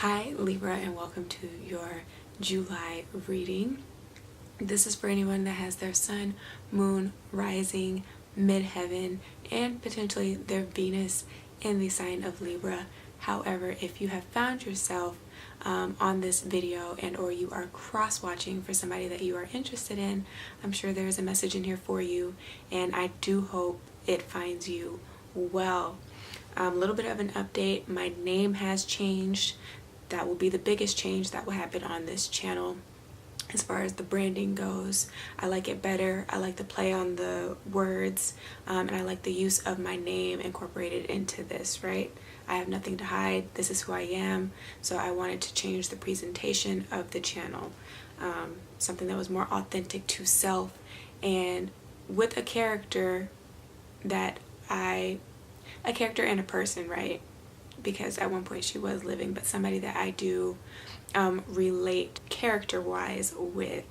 Hi Libra, and welcome to your July reading. This is for anyone that has their sun, moon, rising, midheaven, and potentially their Venus in the sign of Libra. However, if you have found yourself on this video and or you are cross-watching for somebody that you are interested in, I'm sure there is a message in here for you, and I do hope it finds you well. A little bit of an update. My name has changed. That will be the biggest change that will happen on this channel as far as the branding goes. I like it better. I like the play on the words, and I like the use of my name incorporated into this, right? I have nothing to hide. This is who I am. So I wanted to change the presentation of the channel, something that was more authentic to self, and with a character that a character and a person, right? Because at one point she was living, but somebody that I do relate character-wise with.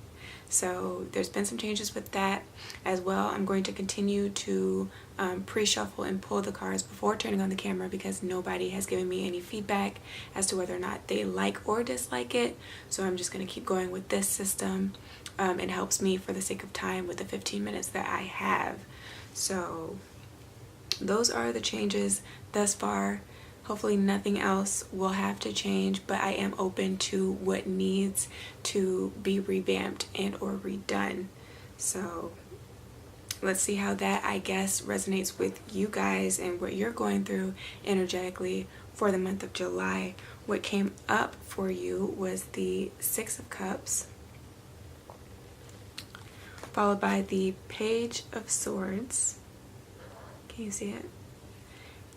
So there's been some changes with that as well. I'm going to continue to pre-shuffle and pull the cards before turning on the camera because nobody has given me any feedback as to whether or not they like or dislike it. So I'm just going to keep going with this system. It helps me for the sake of time with the 15 minutes that I have. So those are the changes thus far. Hopefully nothing else will have to change, but I am open to what needs to be revamped and or redone. So let's see how that, I guess, resonates with you guys and what you're going through energetically for the month of July. What came up for you was the Six of Cups, followed by the Page of Swords. Can you see it?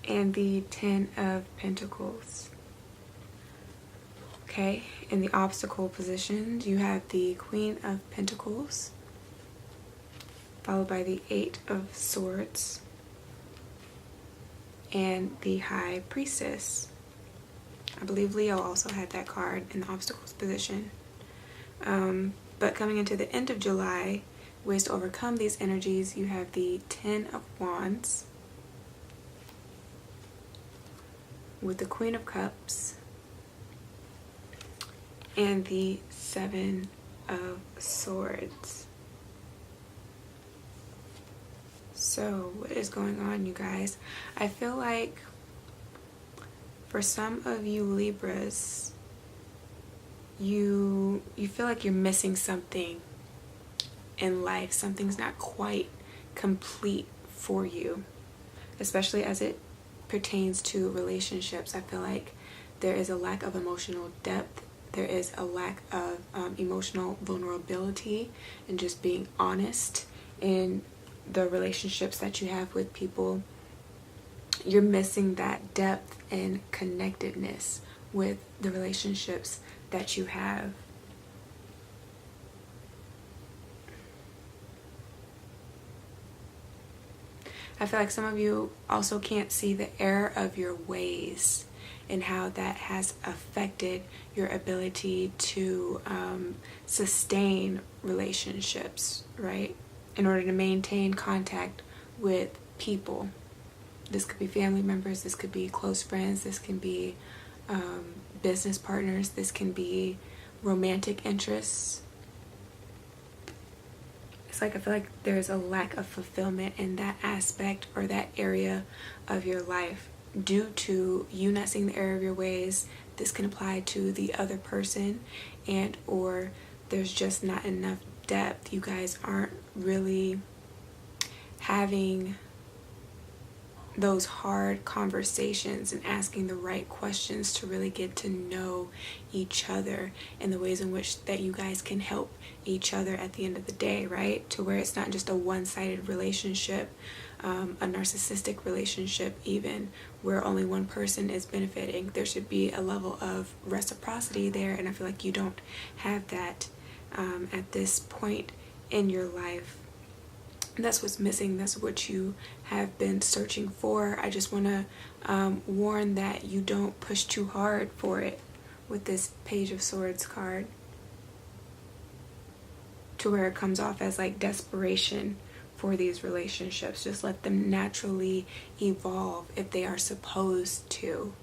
And the Ten of Pentacles. Okay, in the obstacle positions, you have the Queen of Pentacles, followed by the Eight of Swords, and the High Priestess. I believe Leo also had that card in the obstacles position. But coming into the end of July, ways to overcome these energies, you have the Ten of Wands, with the Queen of Cups and the Seven of Swords. So what is going on, you guys? I feel like for some of you Libras, you feel like you're missing something in life. Something's not quite complete for you, especially as it pertains to relationships. I feel like there is a lack of emotional depth. There is a lack of emotional vulnerability and just being honest in the relationships that you have with people. You're missing that depth and connectedness with the relationships that you have. I feel like some of you also can't see the error of your ways and how that has affected your ability to sustain relationships, right? In order to maintain contact with people. This could be family members, this could be close friends, this can be business partners, this can be romantic interests. It's like I feel like there's a lack of fulfillment in that aspect or that area of your life due to you not seeing the error of your ways. This can apply to the other person, and or there's just not enough depth. You guys aren't really having those hard conversations and asking the right questions to really get to know each other and the ways in which that you guys can help each other at the end of the day, right? To where it's not just a one-sided relationship, a narcissistic relationship even, where only one person is benefiting. There should be a level of reciprocity there, and I feel like you don't have that at this point in your life. That's what's missing. That's what you have been searching for. I just want to warn that you don't push too hard for it with this Page of Swords card, to where it comes off as like desperation for these relationships. Just let them naturally evolve if they are supposed to.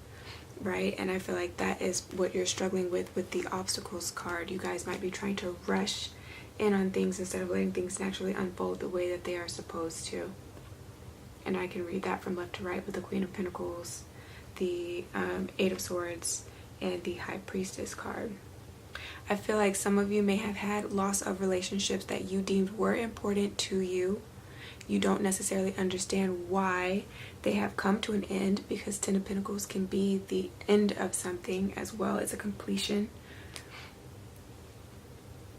right? And I feel like that is what you're struggling with the obstacles card. You guys might be trying to rush in on things instead of letting things naturally unfold the way that they are supposed to. And I can read that from left to right with the Queen of Pentacles, the Eight of Swords, and the High Priestess card. I feel like some of you may have had loss of relationships that you deemed were important to you. You don't necessarily understand why they have come to an end, because Ten of Pentacles can be the end of something as well as a completion.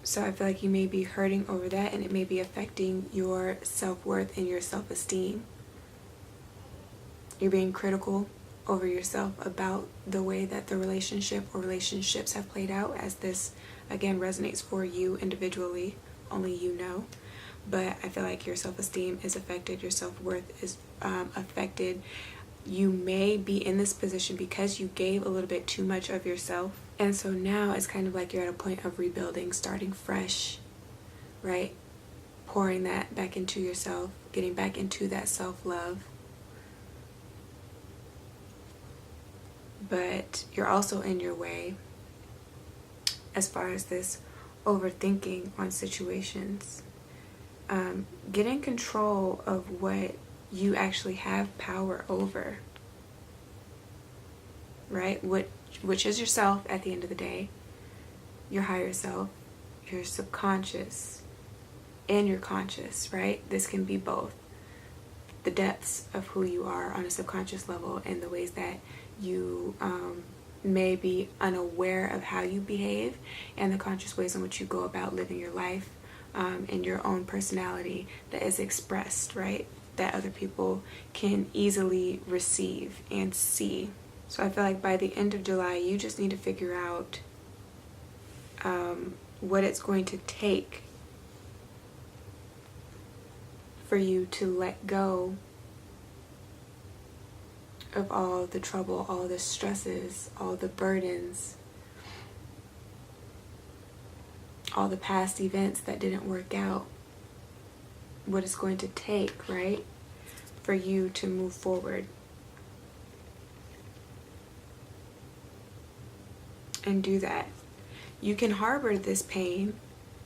So I feel like you may be hurting over that, and it may be affecting your self-worth and your self-esteem. You're being critical over yourself about the way that the relationship or relationships have played out, as this again resonates for you individually, only you know. But I feel like your self-esteem is affected, your self-worth is affected. You may be in this position because you gave a little bit too much of yourself, and so now it's kind of like you're at a point of rebuilding, starting fresh, right? Pouring that back into yourself, getting back into that self-love. But you're also in your way as far as this overthinking on situations. Get in control of what you actually have power over, right? Which is yourself at the end of the day, your higher self, your subconscious, and your conscious, right? This can be both. The depths of who you are on a subconscious level and the ways that you may be unaware of how you behave, and the conscious ways in which you go about living your life, and your own personality that is expressed, right? That other people can easily receive and see. So I feel like by the end of July, you just need to figure out what it's going to take for you to let go of all the trouble, all the stresses, all the burdens, all the past events that didn't work out. What it's going to take, right, for you to move forward and do that. You can harbor this pain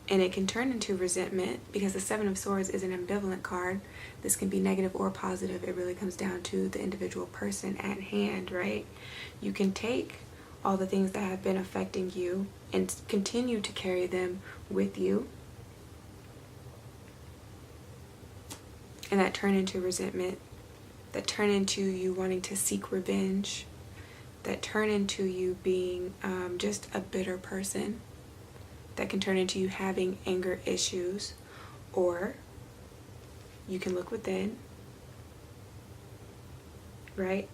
and it can turn into resentment, because the Seven of Swords is an ambivalent card. This can be negative or positive. It really comes down to the individual person at hand, right? You can take all the things that have been affecting you and continue to carry them with you, and that turn into resentment, that turn into you wanting to seek revenge, that turn into you being just a bitter person, that can turn into you having anger issues. Or you can look within, right,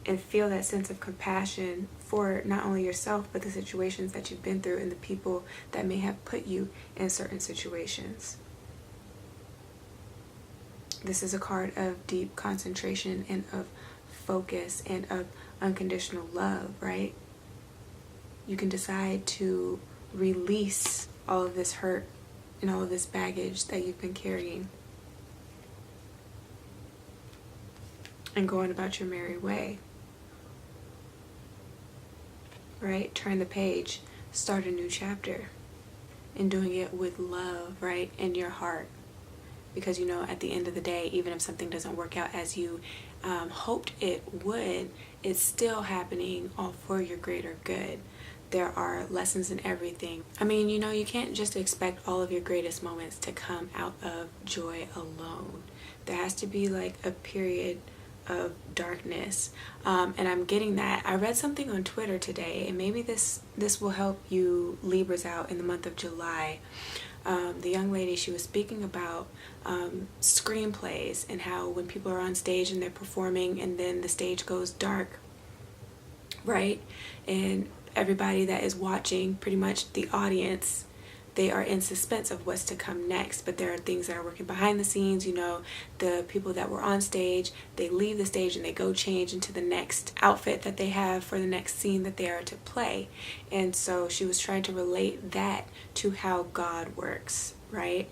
and feel that sense of compassion for not only yourself, but the situations that you've been through and the people that may have put you in certain situations. This is a card of deep concentration and of focus and of unconditional love, right? You can decide to release all of this hurt and all of this baggage that you've been carrying and go on about your merry way, right? Turn the page, start a new chapter, and doing it with love, right, in your heart. Because you know, at the end of the day, even if something doesn't work out as you hoped it would, it's still happening all for your greater good. There are lessons in everything. I mean, you know, you can't just expect all of your greatest moments to come out of joy alone. There has to be like a period of darkness, and I'm getting that. I read something on Twitter today, and maybe this will help you Libras out in the month of July. The young lady, she was speaking about screenplays and how when people are on stage and they're performing and then the stage goes dark, right? And everybody that is watching, pretty much the audience, they are in suspense of what's to come next. But there are things that are working behind the scenes. You know, the people that were on stage, they leave the stage and they go change into the next outfit that they have for the next scene that they are to play. And so she was trying to relate that to how God works, right?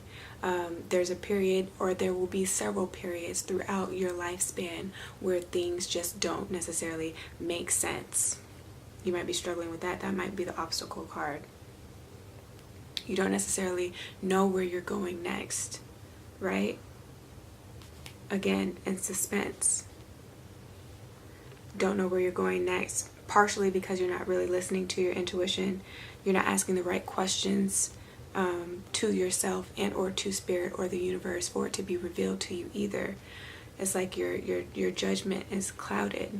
There's a period, or there will be several periods throughout your lifespan where things just don't necessarily make sense. You might be struggling with that. That might be the obstacle card. You don't necessarily know where you're going next, right? Again, in suspense. Don't know where you're going next, partially because you're not really listening to your intuition. You're not asking the right questions to yourself and or to spirit or the universe for it to be revealed to you either. It's like your judgment is clouded.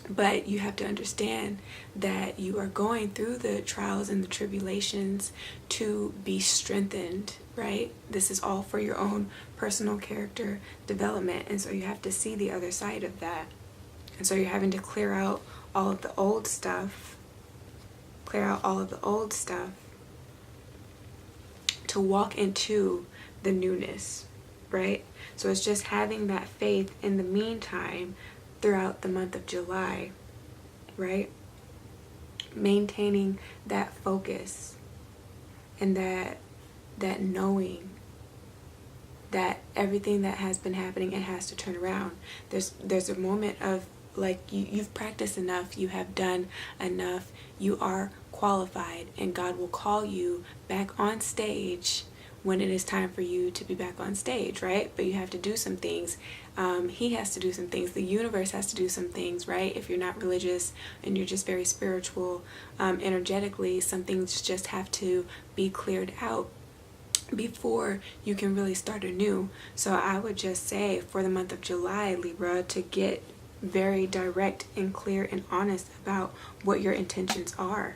But you have to understand that you are going through the trials and the tribulations to be strengthened, right? This is all for your own personal character development. And so you have to see the other side of that. And so you're having to clear out all of the old stuff. Clear out all of the old stuff to walk into the newness, right? So it's just having that faith in the meantime throughout the month of July, right? Maintaining that focus and that knowing that everything that has been happening, it has to turn around. There's a moment of like you've practiced enough, you have done enough, you are qualified, and God will call you back on stage when it is time for you to be back on stage, right? But you have to do some things. He has to do some things. The universe has to do some things, right? If you're not religious and you're just very spiritual, energetically, some things just have to be cleared out before you can really start anew. So I would just say for the month of July, Libra, to get very direct and clear and honest about what your intentions are.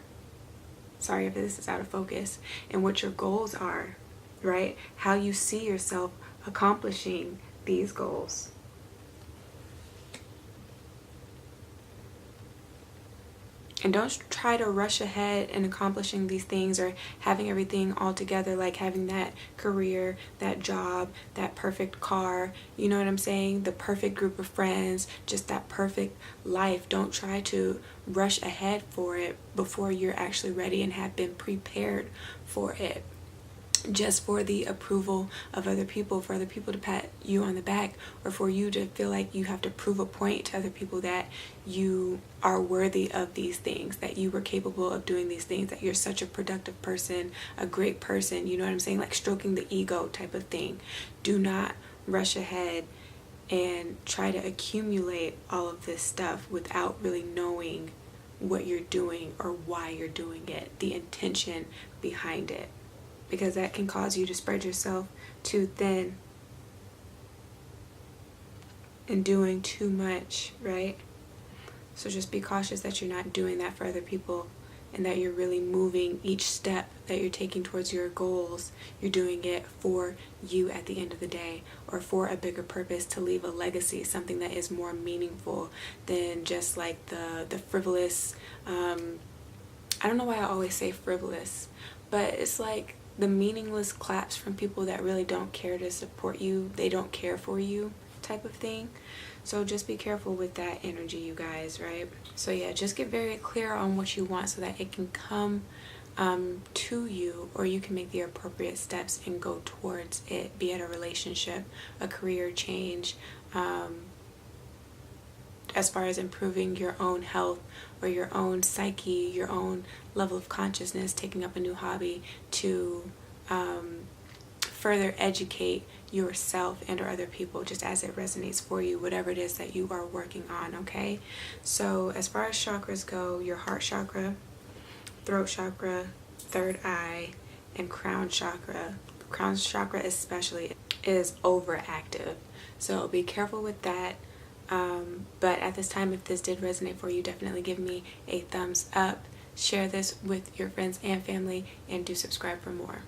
Sorry if this is out of focus. And what your goals are, right? How you see yourself accomplishing these goals. And don't try to rush ahead in accomplishing these things or having everything all together, like having that career, that job, that perfect car, you know what I'm saying? The perfect group of friends, just that perfect life. Don't try to rush ahead for it before you're actually ready and have been prepared for it. Just for the approval of other people, for other people to pat you on the back, or for you to feel like you have to prove a point to other people that you are worthy of these things, that you were capable of doing these things, that you're such a productive person, a great person, you know what I'm saying? Like stroking the ego type of thing. Do not rush ahead and try to accumulate all of this stuff without really knowing what you're doing or why you're doing it, the intention behind it. Because that can cause you to spread yourself too thin and doing too much, right? So just be cautious that you're not doing that for other people and that you're really moving each step that you're taking towards your goals. You're doing it for you at the end of the day, or for a bigger purpose, to leave a legacy, something that is more meaningful than just like the frivolous, I don't know why I always say frivolous, but it's like the meaningless claps from people that really don't care to support you, they don't care for you type of thing. So just be careful with that energy, you guys, right? So yeah, just get very clear on what you want so that it can come to you, or you can make the appropriate steps and go towards it, be it a relationship, a career change, as far as improving your own health or your own psyche, your own level of consciousness, taking up a new hobby to further educate yourself and or other people, just as it resonates for you, whatever it is that you are working on, okay? So as far as chakras go, your heart chakra, throat chakra, third eye, and crown chakra especially is overactive. So be careful with that. But at this time, if this did resonate for you, definitely give me a thumbs up, share this with your friends and family, and do subscribe for more.